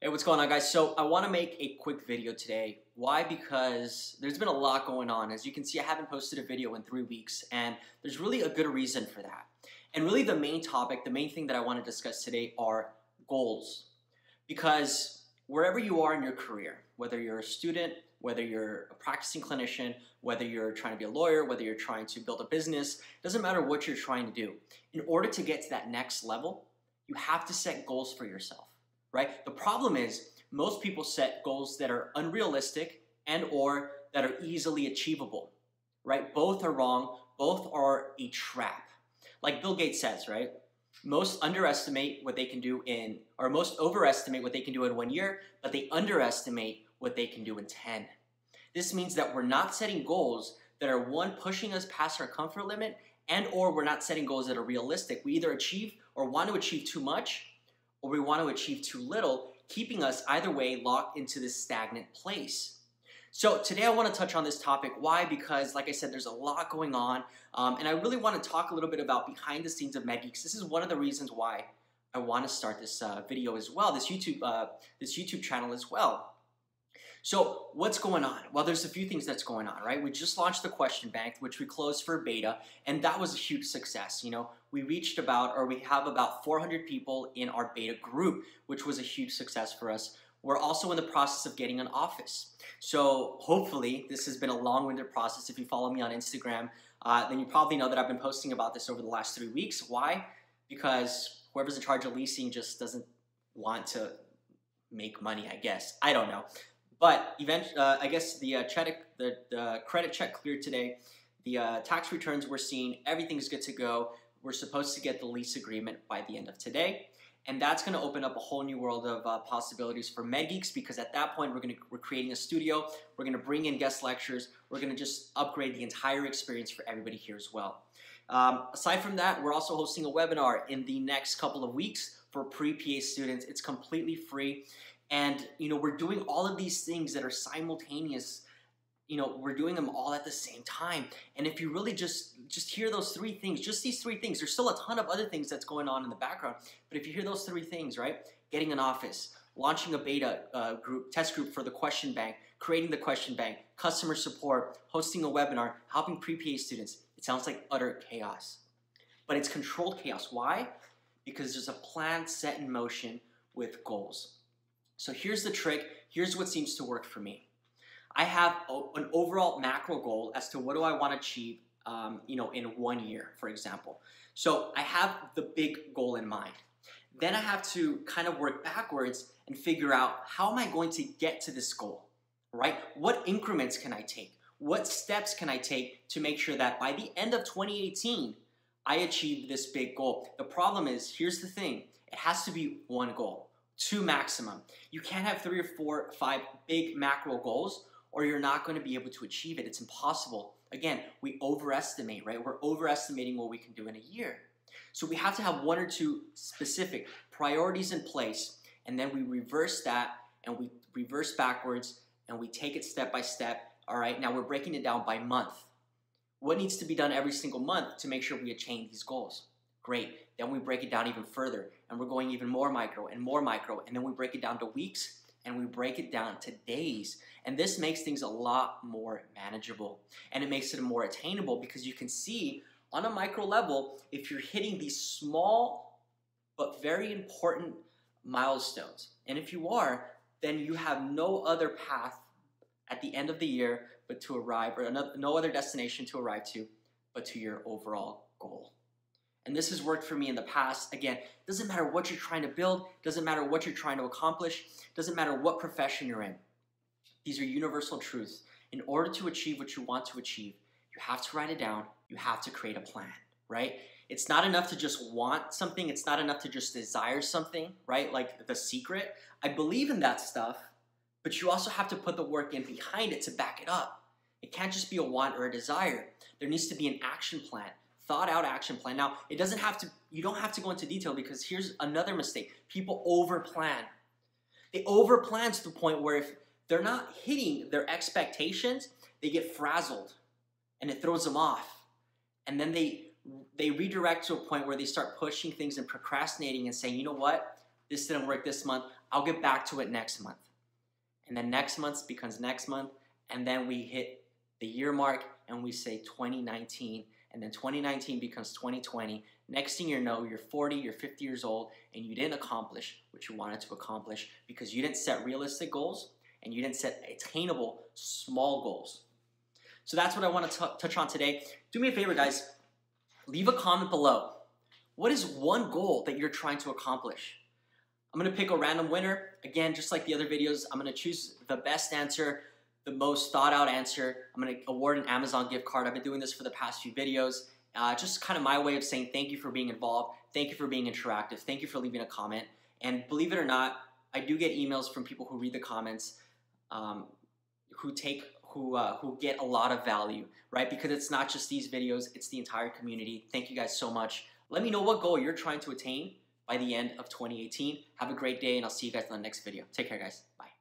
Hey, what's going on, guys? So I want to make a quick video today. Why? Because there's been a lot going on. As you can see, I haven't posted a video in 3 weeks, and there's really a good reason for that. And really the main topic, the main thing that I want to discuss today are goals. Because wherever you are in your career, whether you're a student, whether you're a practicing clinician, whether you're trying to be a lawyer, whether you're trying to build a business, doesn't matter what you're trying to do. In order to get to that next level, you have to set goals for yourself. Right? The problem is most people set goals that are unrealistic and or that are easily achievable, right? Both are wrong. Both are a trap. Like Bill Gates says, right? Most underestimate what they can do most overestimate what they can do in 1 year, but they underestimate what they can do in 10. This means that we're not setting goals that are one, pushing us past our comfort limit, and or we're not setting goals that are realistic. We either achieve or want to achieve too much, or we want to achieve too little, keeping us either way locked into this stagnant place. So today I want to touch on this topic. Why? Because like I said, there's a lot going on, and I really want to talk a little bit about behind the scenes of MedGeeks. This is one of the reasons why I want to start this video as well, this YouTube channel as well. So what's going on? Well, there's a few things that's going on, right? We just launched the question bank, which we closed for beta, and that was a huge success. You know, we have about 400 people in our beta group, which was a huge success for us. We're also in the process of getting an office. So hopefully, this has been a long-winded process. If you follow me on Instagram, then you probably know that I've been posting about this over the last 3 weeks. Why? Because whoever's in charge of leasing just doesn't want to make money, I guess. I don't know. But eventually, I guess the credit check cleared today. The tax returns we're seeing, everything's good to go. We're supposed to get the lease agreement by the end of today. And that's going to open up a whole new world of possibilities for MedGeeks, because at that point, we're creating a studio. We're going to bring in guest lectures. We're going to just upgrade the entire experience for everybody here as well. Aside from that, we're also hosting a webinar in the next couple of weeks for pre-PA students. It's completely free. And, you know, we're doing all of these things that are simultaneous. You know, we're doing them all at the same time. And if you really just hear those 3 things, just these 3 things, there's still a ton of other things that's going on in the background. But if you hear those 3 things, right? Getting an office, launching a beta test group for the question bank, creating the question bank, customer support, hosting a webinar, helping pre-PA students. It sounds like utter chaos. But it's controlled chaos. Why? Because there's a plan set in motion with goals. So here's the trick. Here's what seems to work for me. I have an overall macro goal as to what do I want to achieve, you know, in 1 year, for example. So I have the big goal in mind. Then I have to kind of work backwards and figure out how am I going to get to this goal, right? What increments can I take? What steps can I take to make sure that by the end of 2018, I achieve this big goal? The problem is, here's the thing. It has to be 1 goal. 2 maximum. You can't have 3 or 4 or 5 big macro goals, or you're not going to be able to achieve it. It's impossible. Again, we overestimate, right? We're overestimating what we can do in a year. So we have to have 1 or 2 specific priorities in place, and then we reverse that, and we reverse backwards, and we take it step by step. All right, now we're breaking it down by month. What needs to be done every single month to make sure we attain these goals? Great. Then we break it down even further, and we're going even more micro, and then we break it down to weeks, and we break it down to days. And this makes things a lot more manageable, and it makes it more attainable, because you can see on a micro level if you're hitting these small but very important milestones. And if you are, then you have no other path at the end of the year but to arrive, or no other destination to arrive to but to your overall goal. And this has worked for me in the past. Again, it doesn't matter what you're trying to build, doesn't matter what you're trying to accomplish, doesn't matter what profession you're in. These are universal truths. In order to achieve what you want to achieve, you have to write it down, you have to create a plan, right? It's not enough to just want something, it's not enough to just desire something, right? Like The Secret. I believe in that stuff, but you also have to put the work in behind it to back it up. It can't just be a want or a desire. There needs to be an action plan. Thought out action plan. Now, you don't have to go into detail, because here's another mistake. People over plan. They over plan to the point where if they're not hitting their expectations, they get frazzled and it throws them off. And then they redirect to a point where they start pushing things and procrastinating and saying, you know what? This didn't work this month. I'll get back to it next month. And then next month becomes next month, and then we hit the year mark and we say 2019, and then 2019 becomes 2020. Next thing you know, you're 40, you're 50 years old, and you didn't accomplish what you wanted to accomplish because you didn't set realistic goals and you didn't set attainable small goals. So that's what I want to touch on today. Do me a favor, guys. Leave a comment below. What is one goal that you're trying to accomplish? I'm going to pick a random winner. Again, just like the other videos, I'm going to choose the best answer, the most thought out answer. I'm going to award an Amazon gift card. I've been doing this for the past few videos. Just kind of my way of saying thank you for being involved. Thank you for being interactive. Thank you for leaving a comment. And believe it or not, I do get emails from people who read the comments, who get a lot of value, right? Because it's not just these videos, it's the entire community. Thank you guys so much. Let me know what goal you're trying to attain by the end of 2018. Have a great day, and I'll see you guys in the next video. Take care, guys. Bye.